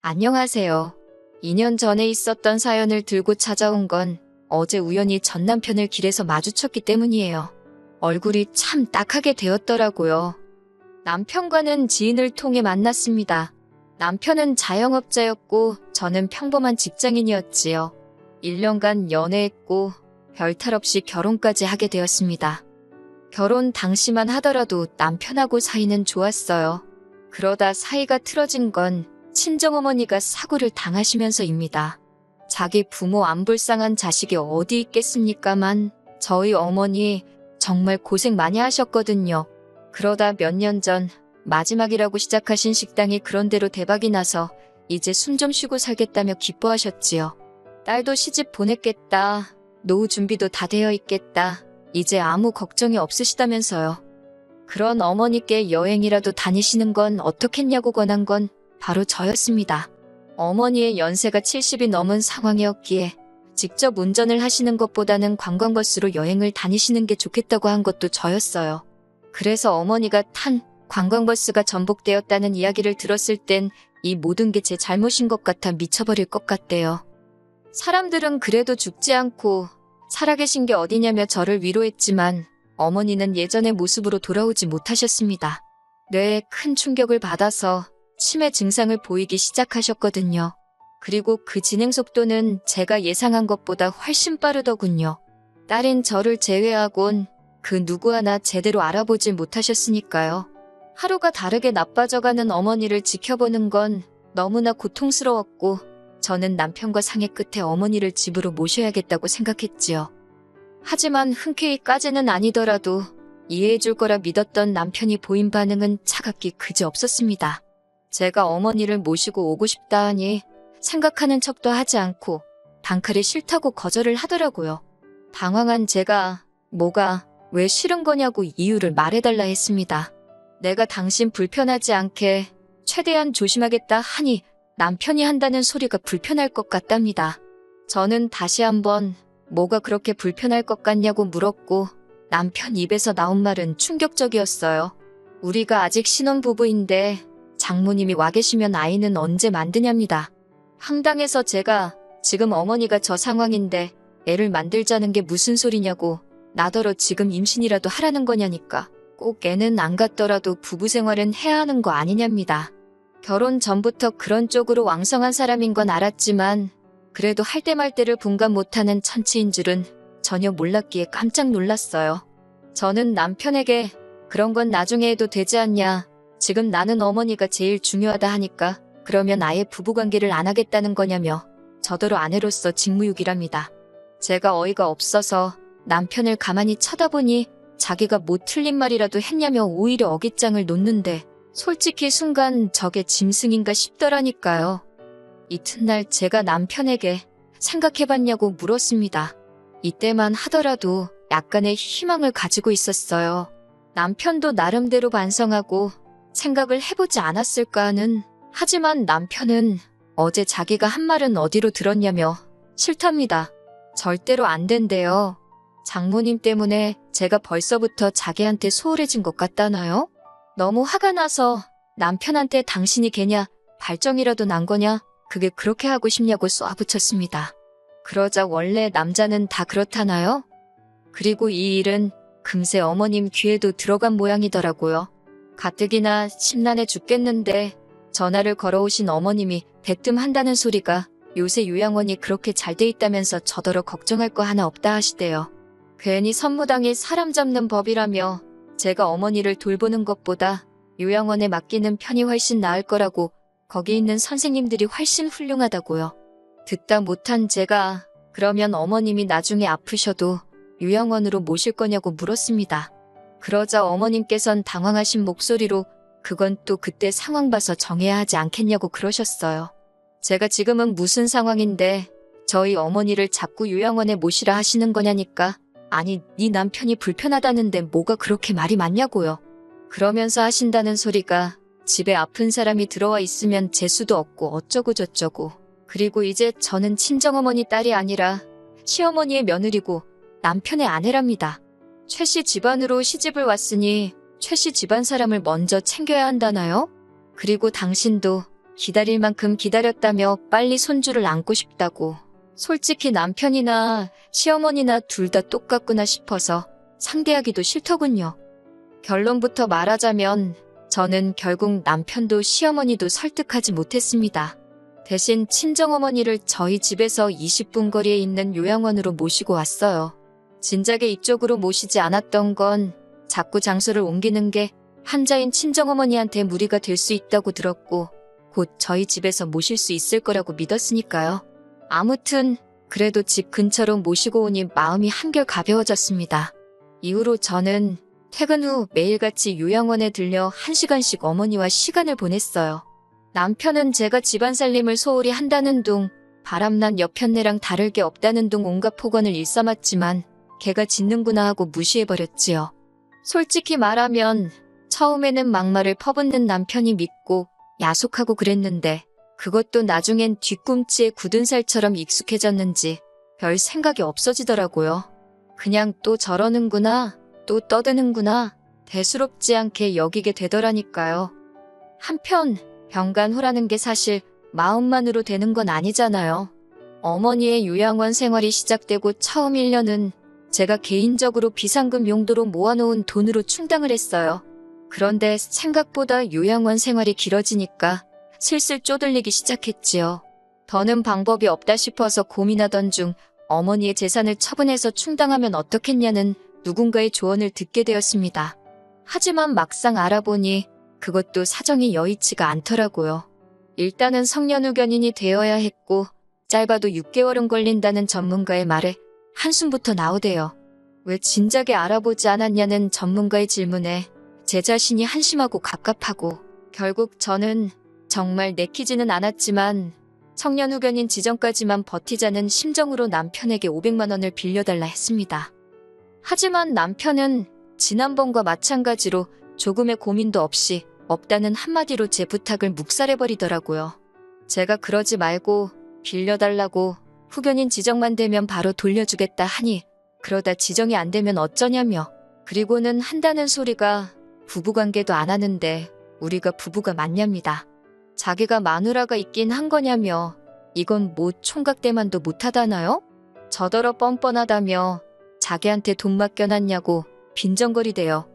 안녕하세요. 2년 전에 있었던 사연을 들고 찾아온 건 어제 우연히 전 남편을 길에서 마주쳤기 때문이에요. 얼굴이 참 딱하게 되었더라고요. 남편과는 지인을 통해 만났습니다. 남편은 자영업자였고 저는 평범한 직장인이었지요. 1년간 연애했고 별탈 없이 결혼까지 하게 되었습니다. 결혼 당시만 하더라도 남편하고 사이는 좋았어요. 그러다 사이가 틀어진 건 친정어머니가 사고를 당하시면서입니다. 자기 부모 안 불쌍한 자식이 어디 있겠습니까만 저희 어머니 정말 고생 많이 하셨거든요. 그러다 몇 년 전 마지막이라고 시작하신 식당이 그런대로 대박이 나서 이제 숨 좀 쉬고 살겠다며 기뻐하셨지요. 딸도 시집 보냈겠다. 노후 준비도 다 되어 있겠다. 이제 아무 걱정이 없으시다면서요. 그런 어머니께 여행이라도 다니시는 건 어떻겠냐고 권한 건 바로 저였습니다. 어머니의 연세가 70이 넘은 상황이었기에 직접 운전을 하시는 것보다는 관광버스로 여행을 다니시는 게 좋겠다고 한 것도 저였어요. 그래서 어머니가 탄 관광버스가 전복되었다는 이야기를 들었을 땐 이 모든 게 제 잘못인 것 같아 미쳐버릴 것 같대요. 사람들은 그래도 죽지 않고 살아계신 게 어디냐며 저를 위로했지만 어머니는 예전의 모습으로 돌아오지 못하셨습니다. 뇌에 큰 충격을 받아서 치매 증상을 보이기 시작하셨거든요. 그리고 그 진행 속도는 제가 예상한 것보다 훨씬 빠르더군요. 딸인 저를 제외하곤 그 누구 하나 제대로 알아보질 못하셨으니까요. 하루가 다르게 나빠져가는 어머니를 지켜보는 건 너무나 고통스러웠고 저는 남편과 상의 끝에 어머니를 집으로 모셔야겠다고 생각했지요. 하지만 흔쾌히까지는 아니더라도 이해해줄 거라 믿었던 남편이 보인 반응은 차갑기 그지없었습니다. 제가 어머니를 모시고 오고 싶다 하니 생각하는 척도 하지 않고 단칼에 싫다고 거절을 하더라고요. 당황한 제가 뭐가 왜 싫은 거냐고 이유를 말해달라 했습니다. 내가 당신 불편하지 않게 최대한 조심하겠다 하니 남편이 한다는 소리가 불편할 것 같답니다. 저는 다시 한번 뭐가 그렇게 불편할 것 같냐고 물었고 남편 입에서 나온 말은 충격적이었어요. 우리가 아직 신혼부부인데 장모님이 와 계시면 아이는 언제 만드냐입니다. 황당해서 제가 지금 어머니가 저 상황인데 애를 만들자는 게 무슨 소리냐고 나더러 지금 임신이라도 하라는 거냐니까 꼭 애는 안 갖더라도 부부 생활은 해야 하는 거 아니냐입니다. 결혼 전부터 그런 쪽으로 왕성한 사람인 건 알았지만 그래도 할 때 말 때를 분간 못하는 천치인 줄은 전혀 몰랐기에 깜짝 놀랐어요. 저는 남편에게 그런 건 나중에 해도 되지 않냐. 지금 나는 어머니가 제일 중요하다 하니까 그러면 아예 부부관계를 안 하겠다는 거냐며 저더러 아내로서 직무유기랍니다. 제가 어이가 없어서 남편을 가만히 쳐다보니 자기가 뭐 틀린 말이라도 했냐며 오히려 어깃장을 놓는데 솔직히 순간 저게 짐승인가 싶더라니까요. 이튿날 제가 남편에게 생각해봤냐고 물었습니다. 이때만 하더라도 약간의 희망을 가지고 있었어요. 남편도 나름대로 반성하고 생각을 해보지 않았을까 하는. 하지만 남편은 어제 자기가 한 말은 어디로 들었냐며 싫답니다. 절대로 안 된대요. 장모님 때문에 제가 벌써부터 자기한테 소홀해진 것 같다나요? 너무 화가 나서 남편한테 당신이 걔냐 발정이라도 난 거냐 그게 그렇게 하고 싶냐고 쏘아붙였습니다. 그러자 원래 남자는 다 그렇다나요? 그리고 이 일은 금세 어머님 귀에도 들어간 모양이더라고요. 가뜩이나 심란해 죽겠는데 전화를 걸어오신 어머님이 대뜸한다는 소리가 요새 요양원이 그렇게 잘 돼 있다면서 저더러 걱정할 거 하나 없다 하시대요. 괜히 선무당이 사람 잡는 법이라며 제가 어머니를 돌보는 것보다 요양원에 맡기는 편이 훨씬 나을 거라고 거기 있는 선생님들이 훨씬 훌륭하다고요. 듣다 못한 제가 그러면 어머님이 나중에 아프셔도 요양원으로 모실 거냐고 물었습니다. 그러자 어머님께선 당황하신 목소리로 그건 또 그때 상황 봐서 정해야 하지 않겠냐고 그러셨어요. 제가 지금은 무슨 상황인데 저희 어머니를 자꾸 요양원에 모시라 하시는 거냐니까 아니 네 남편이 불편하다는데 뭐가 그렇게 말이 많냐고요. 그러면서 하신다는 소리가 집에 아픈 사람이 들어와 있으면 재수도 없고 어쩌고 저쩌고 그리고 이제 저는 친정어머니 딸이 아니라 시어머니의 며느리고 남편의 아내랍니다. 최 씨 집안으로 시집을 왔으니 최 씨 집안 사람을 먼저 챙겨야 한다나요? 그리고 당신도 기다릴 만큼 기다렸다며 빨리 손주를 안고 싶다고. 솔직히 남편이나 시어머니나 둘 다 똑같구나 싶어서 상대하기도 싫더군요. 결론부터 말하자면 저는 결국 남편도 시어머니도 설득하지 못했습니다. 대신 친정어머니를 저희 집에서 20분 거리에 있는 요양원으로 모시고 왔어요. 진작에 이쪽으로 모시지 않았던 건 자꾸 장소를 옮기는 게 환자인 친정어머니한테 무리가 될 수 있다고 들었고 곧 저희 집에서 모실 수 있을 거라고 믿었으니까요. 아무튼 그래도 집 근처로 모시고 오니 마음이 한결 가벼워졌습니다. 이후로 저는 퇴근 후 매일같이 요양원에 들려 1시간씩 어머니와 시간을 보냈어요. 남편은 제가 집안 살림을 소홀히 한다는 둥, 바람난 여편네랑 다를 게 없다는 둥 온갖 폭언을 일삼았지만 걔가 짖는구나 하고 무시해버렸지요. 솔직히 말하면 처음에는 막말을 퍼붓는 남편이 믿고 야속하고 그랬는데 그것도 나중엔 뒤꿈치에 굳은 살처럼 익숙해졌는지 별 생각이 없어지더라고요. 그냥 또 저러는구나, 또 떠드는구나, 대수롭지 않게 여기게 되더라니까요. 한편 병간호라는 게 사실 마음만으로 되는 건 아니잖아요. 어머니의 요양원 생활이 시작되고 처음 1년은 제가 개인적으로 비상금 용도로 모아놓은 돈으로 충당을 했어요. 그런데 생각보다 요양원 생활이 길어지니까 슬슬 쪼들리기 시작했지요. 더는 방법이 없다 싶어서 고민하던 중 어머니의 재산을 처분해서 충당하면 어떻겠냐는 누군가의 조언을 듣게 되었습니다. 하지만 막상 알아보니 그것도 사정이 여의치가 않더라고요. 일단은 성년후견인이 되어야 했고 짧아도 6개월은 걸린다는 전문가의 말에 한숨부터 나오대요. 왜 진작에 알아보지 않았냐는 전문가의 질문에 제 자신이 한심하고 갑갑하고 결국 저는 정말 내키지는 않았지만 성년후견인 지정까지만 버티자는 심정으로 남편에게 500만 원을 빌려달라 했습니다. 하지만 남편은 지난번과 마찬가지로 조금의 고민도 없이 없다는 한마디로 제 부탁을 묵살해버리더라고요. 제가 그러지 말고 빌려달라고 후견인 지정만 되면 바로 돌려주겠다 하니 그러다 지정이 안 되면 어쩌냐며 그리고는 한다는 소리가 부부관계도 안 하는데 우리가 부부가 맞냐입니다. 자기가 마누라가 있긴 한 거냐며 이건 뭐 총각대만도 못하다나요? 저더러 뻔뻔하다며 자기한테 돈 맡겨놨냐고 빈정거리대요.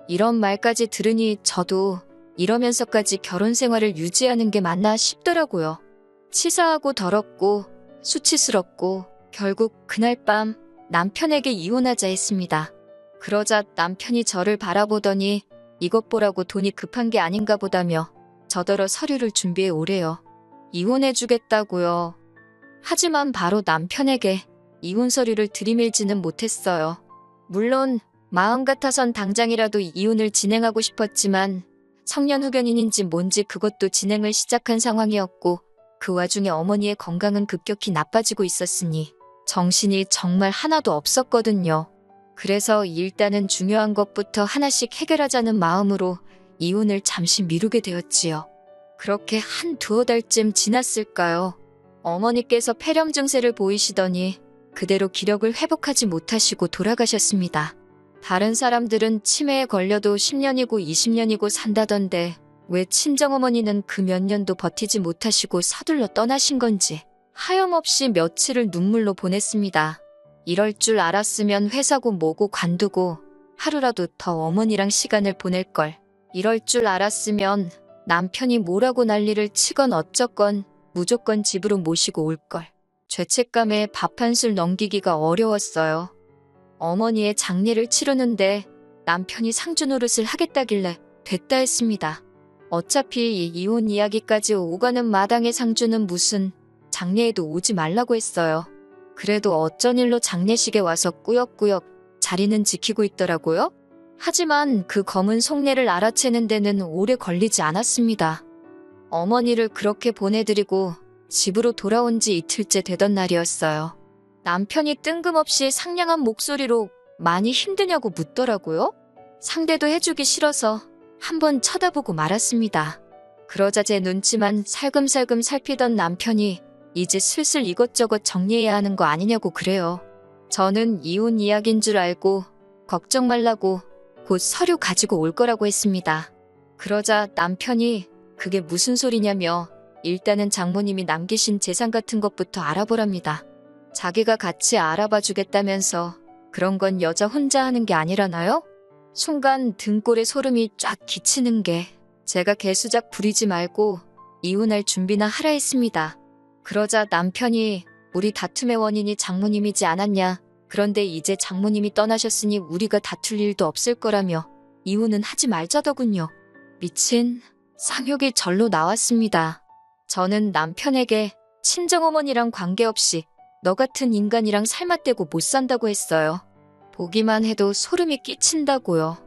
이런 말까지 들으니 저도 이러면서까지 결혼 생활을 유지하는 게 맞나 싶더라고요. 치사하고 더럽고 수치스럽고 결국 그날 밤 남편에게 이혼하자 했습니다. 그러자 남편이 저를 바라보더니 이것 보라고 돈이 급한 게 아닌가 보다며 저더러 서류를 준비해 오래요. 이혼해주겠다고요. 하지만 바로 남편에게 이혼 서류를 들이밀지는 못했어요. 물론 마음 같아선 당장이라도 이혼을 진행하고 싶었지만 성년후견인인지 뭔지 그것도 진행을 시작한 상황이었고 그 와중에 어머니의 건강은 급격히 나빠지고 있었으니 정신이 정말 하나도 없었거든요. 그래서 일단은 중요한 것부터 하나씩 해결하자는 마음으로 이혼을 잠시 미루게 되었지요. 그렇게 한 두어 달쯤 지났을까요? 어머니께서 폐렴 증세를 보이시더니 그대로 기력을 회복하지 못하시고 돌아가셨습니다. 다른 사람들은 치매에 걸려도 10년이고 20년이고 산다던데 왜 친정어머니는 그 몇 년도 버티지 못하시고 서둘러 떠나신 건지 하염없이 며칠을 눈물로 보냈습니다. 이럴 줄 알았으면 회사고 뭐고 관두고 하루라도 더 어머니랑 시간을 보낼걸. 이럴 줄 알았으면 남편이 뭐라고 난리를 치건 어쩌건 무조건 집으로 모시고 올걸. 죄책감에 밥 한술 넘기기가 어려웠어요. 어머니의 장례를 치르는데 남편이 상주 노릇을 하겠다길래 됐다 했습니다. 어차피 이 이혼 이야기까지 오가는 마당의 상주는 무슨 장례에도 오지 말라고 했어요. 그래도 어쩐 일로 장례식에 와서 꾸역꾸역 자리는 지키고 있더라고요. 하지만 그 검은 속내를 알아채는 데는 오래 걸리지 않았습니다. 어머니를 그렇게 보내드리고 집으로 돌아온 지 이틀째 되던 날이었어요. 남편이 뜬금없이 상냥한 목소리로 많이 힘드냐고 묻더라고요. 상대도 해주기 싫어서 한번 쳐다보고 말았습니다. 그러자 제 눈치만 살금살금 살피던 남편이 이제 슬슬 이것저것 정리해야 하는 거 아니냐고 그래요. 저는 이혼 이야기인 줄 알고 걱정 말라고 곧 서류 가지고 올 거라고 했습니다. 그러자 남편이 그게 무슨 소리냐며 일단은 장모님이 남기신 재산 같은 것부터 알아보랍니다. 자기가 같이 알아봐 주겠다면서 그런 건 여자 혼자 하는 게 아니라나요? 순간 등골에 소름이 쫙 끼치는 게 제가 개수작 부리지 말고 이혼할 준비나 하라 했습니다. 그러자 남편이 우리 다툼의 원인이 장모님이지 않았냐. 그런데 이제 장모님이 떠나셨으니 우리가 다툴 일도 없을 거라며 이혼은 하지 말자더군요. 미친 상욕이 절로 나왔습니다. 저는 남편에게 친정어머니랑 관계없이 너 같은 인간이랑 살맛대고 못 산다고 했어요. 보기만 해도 소름이 끼친다고요.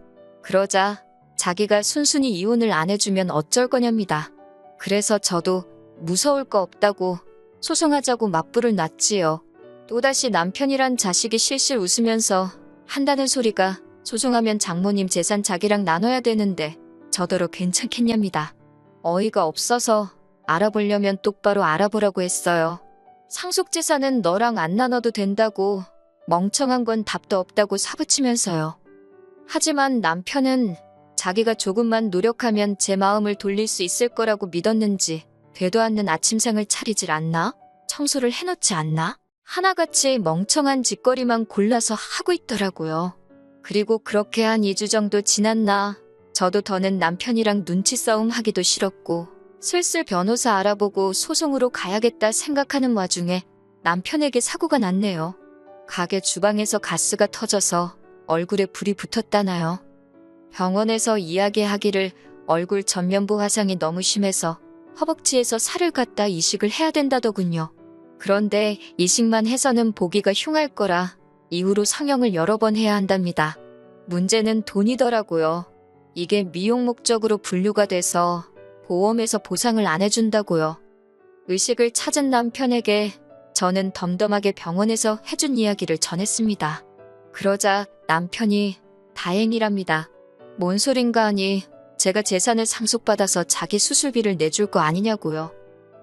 그러자 자기가 순순히 이혼을 안 해주면 어쩔 거냐입니다. 그래서 저도 무서울 거 없다고 소송하자고 맞불을 놨지요. 또다시 남편이란 자식이 실실 웃으면서 한다는 소리가 소송하면 장모님 재산 자기랑 나눠야 되는데 저더러 괜찮겠냐입니다. 어이가 없어서 알아보려면 똑바로 알아보라고 했어요. 상속재산은 너랑 안 나눠도 된다고 멍청한 건 답도 없다고 사부치면서요. 하지만 남편은 자기가 조금만 노력하면 제 마음을 돌릴 수 있을 거라고 믿었는지 되도 않는 아침상을 차리질 않나? 청소를 해놓지 않나? 하나같이 멍청한 짓거리만 골라서 하고 있더라고요. 그리고 그렇게 한 2주 정도 지났나 저도 더는 남편이랑 눈치 싸움 하기도 싫었고 슬슬 변호사 알아보고 소송으로 가야겠다 생각하는 와중에 남편에게 사고가 났네요. 가게 주방에서 가스가 터져서 얼굴에 불이 붙었다나요. 병원에서 이야기하기를 얼굴 전면부 화상이 너무 심해서 허벅지에서 살을 갖다 이식을 해야 된다더군요. 그런데 이식만 해서는 보기가 흉할 거라 이후로 성형을 여러 번 해야 한답니다. 문제는 돈이더라고요. 이게 미용 목적으로 분류가 돼서 보험에서 보상을 안 해준다고요. 의식을 찾은 남편에게 저는 덤덤하게 병원에서 해준 이야기를 전했습니다. 그러자 남편이 다행이랍니다. 뭔 소린가 하니 제가 재산을 상속받아서 자기 수술비를 내줄 거 아니냐고요.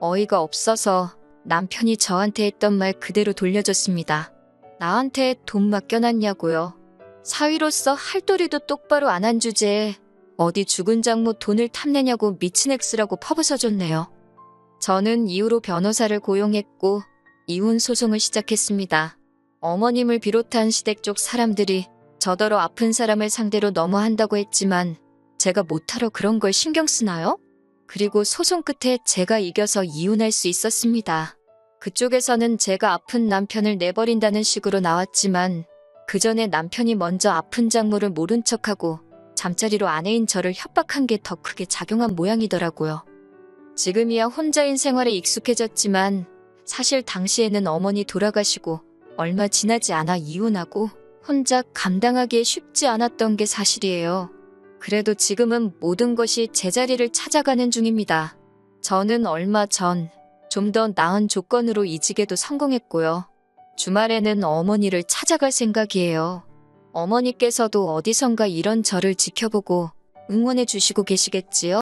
어이가 없어서 남편이 저한테 했던 말 그대로 돌려줬습니다. 나한테 돈 맡겨놨냐고요. 사위로서 할 도리도 똑바로 안 한 주제에 어디 죽은 장모 돈을 탐내냐고 미친 엑스라고 퍼부어줬네요. 저는 이후로 변호사를 고용했고 이혼 소송을 시작했습니다. 어머님을 비롯한 시댁 쪽 사람들이 저더러 아픈 사람을 상대로 너무한다고 했지만 제가 못하러 그런 걸 신경 쓰나요? 그리고 소송 끝에 제가 이겨서 이혼할 수 있었습니다. 그쪽에서는 제가 아픈 남편을 내버린다는 식으로 나왔지만 그 전에 남편이 먼저 아픈 장모를 모른 척하고 잠자리로 아내인 저를 협박한 게 더 크게 작용한 모양이더라고요. 지금이야 혼자인 생활에 익숙해졌지만 사실 당시에는 어머니 돌아가시고 얼마 지나지 않아 이혼하고 혼자 감당하기에 쉽지 않았던 게 사실이에요. 그래도 지금은 모든 것이 제자리를 찾아가는 중입니다. 저는 얼마 전 좀 더 나은 조건으로 이직에도 성공했고요. 주말에는 어머니를 찾아갈 생각이에요. 어머니께서도 어디선가 이런 저를 지켜보고 응원해 주시고 계시겠지요?